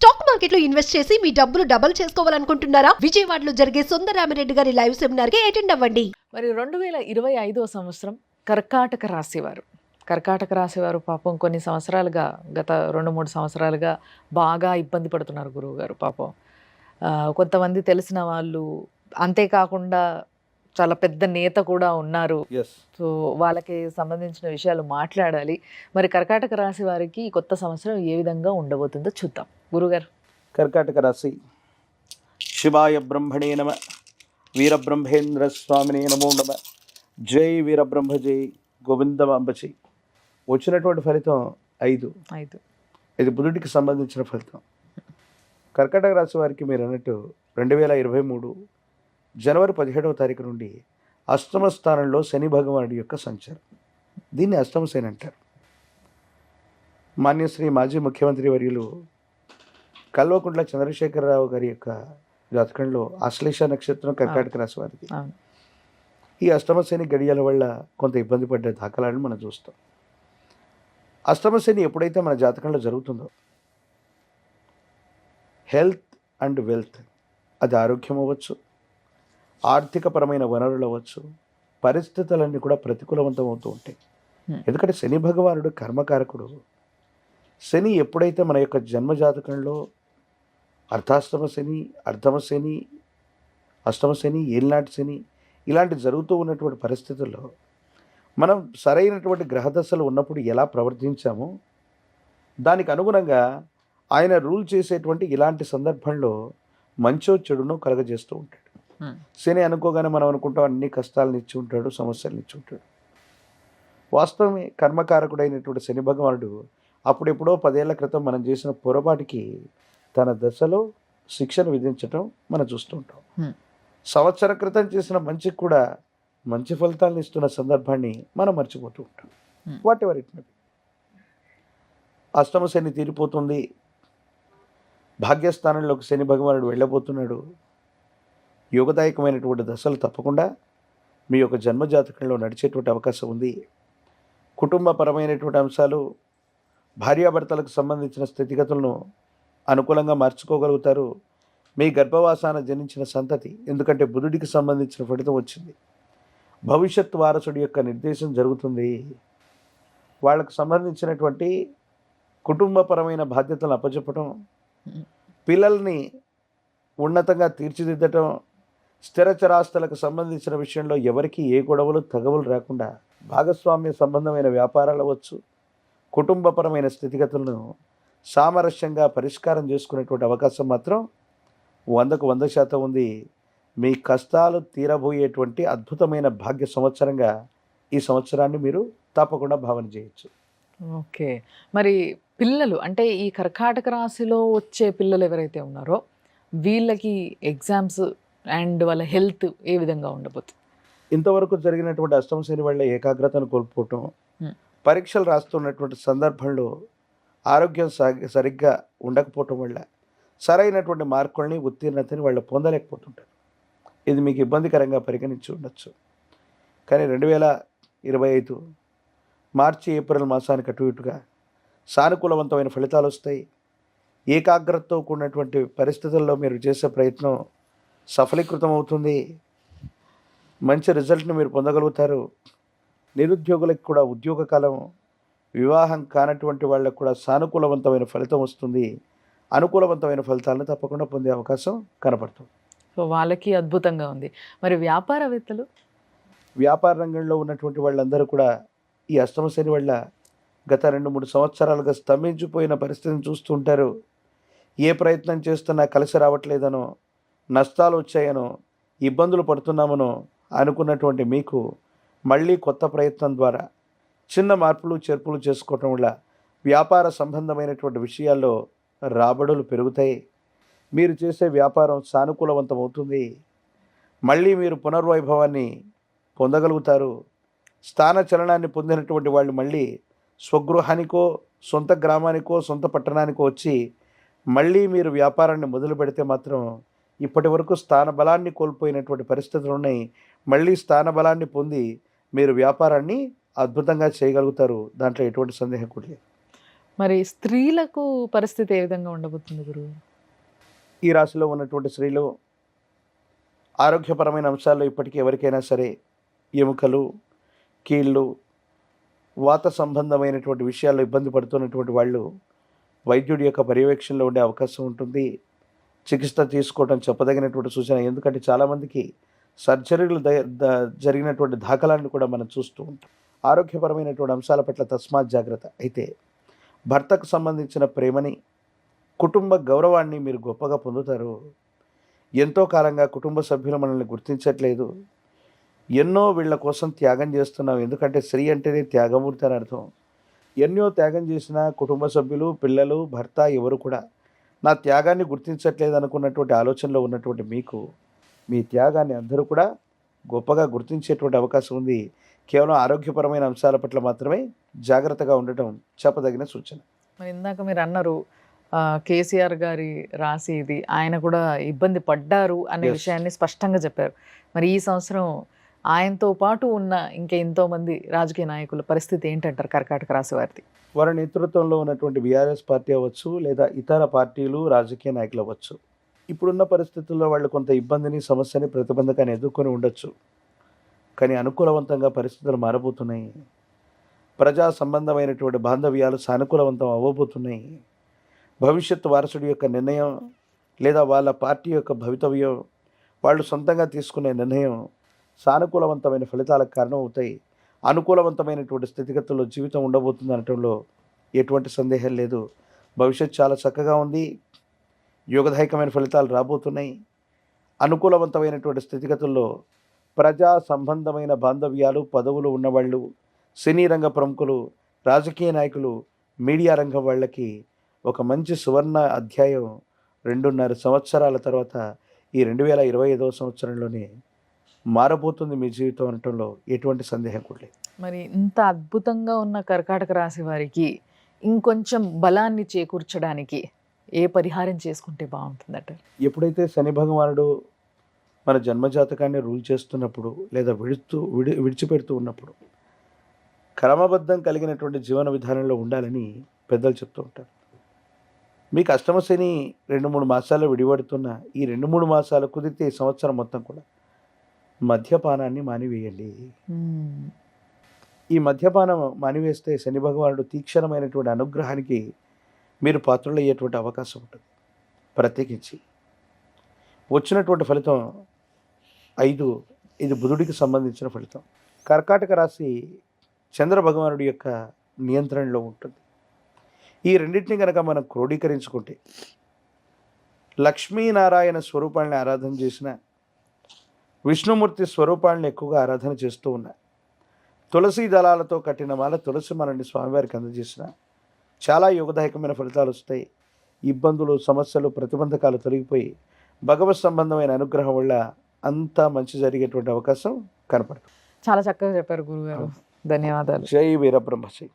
Stock మార్కెట్లో invest చేసి మీ డబ్బులు డబుల్ చేసుకోవాలనుకుంటున్నారా? విజయవాడలో జరిగే సుందరరామిరెడ్డి గారి లైవ్ సెమినార్ కి అటెండ్ అవ్వండి. మరి 2025వ సంవత్సరం కర్కాటక రాశి వారు పాపం కొన్ని సంవత్సరాలుగా గత 2-3 సంవత్సరాలుగా బాగా ఇబ్బంది పడుతున్నారు గురువుగారు పాపం. కొంతమంది తెలిసిన వాళ్ళు, అంతేకాకుండా చాలా పెద్ద నేత కూడా ఉన్నారు. సో వాళ్ళకి సంబంధించిన విషయాలు మాట్లాడాలి. మరి కర్కాటక రాశి వారికి ఈ కొత్త సంవత్సరం ఏ విధంగా ఉండబోతుందో చూద్దాం గురుగారు. కర్కాటక రాశి. శివాయ బ్రహ్మణే నమ, వీరబ్రహ్మేంద్ర స్వామినే నమో నమ, జై వీరబ్రహ్మ జై గోవిందమాంబచి. వచ్చినటువంటి ఫలితం 5. ఇది బుధుడికి సంబంధించిన ఫలితం. కర్కాటక రాశి వారికి మీరు అన్నట్టు 2023 జనవరి 17వ తారీఖు నుండి అష్టమ స్థానంలో శని భగవానుడి యొక్క సంచారం. దీన్ని అష్టమ శని అంటారు. మాన్యశ్రీ మాజీ ముఖ్యమంత్రి వర్యులు కల్వకుంట్ల చంద్రశేఖరరావు గారి యొక్క జాతకంలో ఆశ్లేష నక్షత్రం కర్కాటక రాశి వారికి. ఈ అష్టమ శని గడియల వల్ల కొంత ఇబ్బంది పడ్డ దాఖలాలను మనం చూస్తాం. అష్టమ శని ఎప్పుడైతే మన జాతకంలో జరుగుతుందో, హెల్త్ అండ్ వెల్త్, అది ఆరోగ్యం అవ్వచ్చు, ఆర్థికపరమైన వనరులు అవ్వచ్చు, పరిస్థితులన్నీ కూడా ప్రతికూలవంతం అవుతూ ఉంటాయి. ఎందుకంటే శని భగవానుడు కర్మకారకుడు. శని ఎప్పుడైతే మన యొక్క జన్మజాతకంలో అర్ధాష్టమ శని, అర్ధమ శని, అష్టమ శని, ఏలినాటి శని ఇలాంటి జరుగుతూ ఉన్నటువంటి పరిస్థితుల్లో మనం సరైనటువంటి గ్రహదశలు ఉన్నప్పుడు ఎలా ప్రవర్తించామో దానికి అనుగుణంగా ఆయన రూల్ చేసేటువంటి ఇలాంటి సందర్భంలో మంచో చెడునో కలగజేస్తూ ఉంటాడు. శని అనుకోగానే మనం అనుకుంటాం అన్ని కష్టాలను ఇచ్చి ఉంటాడు, సమస్యలను ఇచ్చి ఉంటాడు. వాస్తవమే, కర్మకారకుడైనటువంటి శని భగవానుడు అప్పుడెప్పుడో 10 ఏళ్ల క్రితం మనం చేసిన పొరపాటుకి తన దశలో శిక్షను విధించటం మనం చూస్తూ ఉంటాం. సంవత్సర క్రితం చేసిన మంచికి కూడా మంచి ఫలితాలను ఇస్తున్న సందర్భాన్ని మనం మర్చిపోతూ ఉంటాం. What ever it may be. అష్టమ శని తీరిపోతుంది, భాగ్యస్థానంలోకి శని భగవానుడు వెళ్ళబోతున్నాడు. యోగదాయకమైనటువంటి దశలు తప్పకుండా మీ యొక్క జన్మజాతకంలో నడిచేటువంటి అవకాశం ఉంది. కుటుంబపరమైనటువంటి అంశాలు, భార్యాభర్తలకు సంబంధించిన స్థితిగతులను అనుకూలంగా మార్చుకోగలుగుతారు. మీ గర్భవాసాన జనించిన సంతతి, ఎందుకంటే బుధుడికి సంబంధించిన ఫలితం వచ్చింది, భవిష్యత్ వారసుడి యొక్క నిర్దేశం జరుగుతుంది. వాళ్ళకు సంబంధించినటువంటి కుటుంబపరమైన బాధ్యతలను అప్పచెప్పటం, పిల్లల్ని ఉన్నతంగా తీర్చిదిద్దటం, స్థిరచరాస్తులకు సంబంధించిన విషయంలో ఎవరికి ఏ గొడవలు తగవులు రాకుండా భాగస్వామ్య సంబంధమైన వ్యాపారాలు అవ్వచ్చు, కుటుంబపరమైన స్థితిగతులను సామరస్యంగా పరిష్కారం చేసుకునేటువంటి అవకాశం మాత్రం 100కు 100% ఉంది. మీ కష్టాలు తీరబోయేటువంటి అద్భుతమైన భాగ్య సంవత్సరంగా ఈ సంవత్సరాన్ని మీరు తప్పకుండా భావన చేయొచ్చు. ఓకే. మరి పిల్లలు, అంటే ఈ కర్కాటక రాశిలో వచ్చే పిల్లలు ఎవరైతే ఉన్నారో వీళ్ళకి ఎగ్జామ్స్ అండ్ వాళ్ళ హెల్త్ ఏ విధంగా ఉండబోతుంది? ఇంతవరకు జరిగినటువంటి అష్టమ శని వల్ల ఏకాగ్రతను కోల్పోవటం, పరీక్షలు రాస్తున్నటువంటి సందర్భంలో ఆరోగ్యం సరిగ్గా ఉండకపోవటం వల్ల సరైనటువంటి మార్కుల్ని, ఉత్తీర్ణతని వాళ్ళు పొందలేకపోతుంటారు. ఇది మీకు ఇబ్బందికరంగా పరిగణించి ఉండొచ్చు. కానీ 2025 మార్చి, ఏప్రిల్ మాసానికి అటు ఇటుగా సానుకూలవంతమైన ఫలితాలు వస్తాయి. ఏకాగ్రతతో కూడినటువంటి పరిస్థితుల్లో మీరు చేసే ప్రయత్నం సఫలీకృతం అవుతుంది. మంచి రిజల్ట్ని మీరు పొందగలుగుతారు. నిరుద్యోగులకు కూడా ఉద్యోగ కాలం, వివాహం కానటువంటి వాళ్ళకు కూడా సానుకూలవంతమైన ఫలితం వస్తుంది. అనుకూలవంతమైన ఫలితాలను తప్పకుండా పొందే అవకాశం కనపడుతుంది. సో వాళ్ళకి అద్భుతంగా ఉంది. మరి వ్యాపారవేత్తలు, వ్యాపార రంగంలో ఉన్నటువంటి వాళ్ళందరూ కూడా ఈ అష్టమ శని వల్ల గత 2-3 సంవత్సరాలుగా స్తంభించిపోయిన పరిస్థితిని చూస్తుంటారు. ఏ ప్రయత్నం చేస్తున్నా కలిసి రావట్లేదనో, నష్టాలు వచ్చాయనో, ఇబ్బందులు పడుతున్నామనో అనుకున్నటువంటి మీకు మళ్ళీ కొత్త ప్రయత్నం ద్వారా చిన్న మార్పులు చేర్పులు చేసుకోవటం వల్ల వ్యాపార సంబంధమైనటువంటి విషయాల్లో రాబడులు పెరుగుతాయి. మీరు చేసే వ్యాపారం సానుకూలవంతం అవుతుంది. మళ్ళీ మీరు పునర్వైభవాన్ని పొందగలుగుతారు. స్థాన చలనాన్ని పొందినటువంటి వాళ్ళు మళ్ళీ స్వగృహానికో, సొంత గ్రామానికో, సొంత పట్టణానికో వచ్చి మళ్ళీ మీరు వ్యాపారాన్ని మొదలు పెడితే మాత్రం ఇప్పటి వరకు స్థాన బలాన్ని కోల్పోయినటువంటి పరిస్థితులు ఉన్నాయి. మళ్ళీ స్థాన బలాన్ని పొంది మీరు వ్యాపారాన్ని అద్భుతంగా చేయగలుగుతారు. దాంట్లో ఎటువంటి సందేహం కూడా లేదు. మరి స్త్రీలకు పరిస్థితి ఏ విధంగా ఉండబోతుంది గురువు? ఈ రాశిలో ఉన్నటువంటి స్త్రీలు ఆరోగ్యపరమైన అంశాల్లో ఇప్పటికీ ఎవరికైనా సరే ఎముకలు, కీళ్ళు, వాత సంబంధమైనటువంటి విషయాల్లో ఇబ్బంది పడుతున్నటువంటి వాళ్ళు వైద్యుడి యొక్క పర్యవేక్షణలో ఉండే అవకాశం ఉంటుంది. చికిత్స తీసుకోవడం చెప్పదగినటువంటి సూచన. ఎందుకంటే చాలామందికి సర్జరీలు జరిగినటువంటి దాఖలాన్ని కూడా మనం చూస్తూ ఉంటాం. ఆరోగ్యపరమైనటువంటి అంశాల పట్ల తస్మాత్ జాగ్రత్త. అయితే భర్తకు సంబంధించిన ప్రేమని, కుటుంబ గౌరవాన్ని మీరు గొప్పగా పొందుతారు. ఎంతో కాలంగా కుటుంబ సభ్యులు మనల్ని గుర్తించట్లేదు, ఎన్నో వీళ్ళ కోసం త్యాగం చేస్తున్నాం. ఎందుకంటే స్త్రీ అంటేనే త్యాగమూర్తి అని అర్థం. ఎన్నో త్యాగం చేసిన కుటుంబ సభ్యులు, పిల్లలు, భర్త ఎవరు కూడా నా త్యాగాన్ని గుర్తించట్లేదు అనుకున్నటువంటి ఆలోచనలో ఉన్నటువంటి మీకు మీ త్యాగాన్ని అందరూ కూడా గొప్పగా గుర్తించేటువంటి అవకాశం ఉంది. కేవలం ఆరోగ్యపరమైన అంశాల పట్ల మాత్రమే జాగ్రత్తగా ఉండటం చెప్పదగిన సూచన. మరి ఇందాక మీరు అన్నారు కేసీఆర్ గారి రాశి ఇది, ఆయన కూడా ఇబ్బంది పడ్డారు అనే Yes. విషయాన్ని స్పష్టంగా చెప్పారు. మరి ఈ సంవత్సరం ఆయనతో పాటు ఉన్న ఇంకా ఎంతో మంది రాజకీయ నాయకుల పరిస్థితి ఏంటంటారు కర్కాటక రాశి వారిది? వారి నేతృత్వంలో ఉన్నటువంటి బీఆర్ఎస్ పార్టీ అవ్వచ్చు, లేదా ఇతర పార్టీలు, రాజకీయ నాయకులు అవ్వచ్చు, ఇప్పుడున్న పరిస్థితుల్లో వాళ్ళు కొంత ఇబ్బందిని, సమస్యని, ప్రతిబంధకాన్ని ఎదుర్కొని ఉండొచ్చు. కానీ అనుకూలవంతంగా పరిస్థితులు మారబోతున్నాయి. ప్రజా సంబంధమైనటువంటి బాంధవ్యాలు సానుకూలవంతం అవ్వబోతున్నాయి. భవిష్యత్తు వారసుడి యొక్క నిర్ణయం లేదా వాళ్ళ పార్టీ యొక్క భవితవ్యం, వాళ్ళు సొంతంగా తీసుకునే నిర్ణయం సానుకూలవంతమైన ఫలితాలకు కారణం అవుతాయి. అనుకూలవంతమైనటువంటి స్థితిగతుల్లో జీవితం ఉండబోతుంది అనటంలో ఎటువంటి సందేహం లేదు. భవిష్యత్తు చాలా చక్కగా ఉంది. యోగదాయకమైన ఫలితాలు రాబోతున్నాయి. అనుకూలవంతమైనటువంటి స్థితిగతుల్లో ప్రజా సంబంధమైన బాంధవ్యాలు, పదవులు ఉన్నవాళ్ళు, సినీ రంగ ప్రముఖులు, రాజకీయ నాయకులు, మీడియా రంగం వాళ్ళకి ఒక మంచి సువర్ణ అధ్యాయం 2.5 సంవత్సరాల తర్వాత ఈ 2025వ సంవత్సరంలోనే మారబోతుంది మీ జీవితం అనటంలో ఎటువంటి సందేహం కూడా లేదు. మరి ఇంత అద్భుతంగా ఉన్న కర్కాటక రాశి వారికి ఇంకొంచెం బలాన్ని చేకూర్చడానికి ఏ పరిహారం చేసుకుంటే బాగుంటుందట? ఎప్పుడైతే శని భగవానుడు మన జన్మజాతకాన్ని రూల్ చేస్తున్నప్పుడు లేదా విడిచిపెడుతూ ఉన్నప్పుడు క్రమబద్ధం కలిగినటువంటి జీవన విధానంలో ఉండాలని పెద్దలు చెప్తూ ఉంటారు. మీకు అష్టమ శని 2-3 మాసాల్లో విడిపడుతున్న ఈ 2-3 మాసాలు కుదిరితే ఈ సంవత్సరం మొత్తం కూడా మద్యపానాన్ని మానివేయండి. ఈ మద్యపానం మానివేస్తే శని భగవానుడు తీక్షణమైనటువంటి అనుగ్రహానికి మీరు పాత్రులయ్యేటువంటి అవకాశం ఉంటుంది. ప్రత్యేకించి వచ్చినటువంటి ఫలితం 5, ఇది బుధుడికి సంబంధించిన ఫలితం. కర్కాటక రాశి చంద్ర భగవానుడి యొక్క నియంత్రణలో ఉంటుంది. ఈ రెండింటిని కనుక మనం క్రోడీకరించుకుంటే, లక్ష్మీనారాయణ స్వరూపాన్ని ఆరాధన చేసిన, విష్ణుమూర్తి స్వరూపాన్ని ఎక్కువగా ఆరాధన చేస్తూ ఉన్న, తులసి దళాలతో కట్టిన మాల తులసి మనల్ని స్వామివారికి అందజేసిన చాలా యోగదాయకమైన ఫలితాలు వస్తాయి. ఇబ్బందులు, సమస్యలు, ప్రతిబంధకాలు తొలగిపోయి భగవత్ సంబంధమైన అనుగ్రహం వల్ల అంతా మంచి జరిగేటువంటి అవకాశం కనపడుతుంది. చాలా చక్కగా చెప్పారు గురుగారు. ధన్యవాదాలు. జై వీరబ్రహ్మశ్రీ.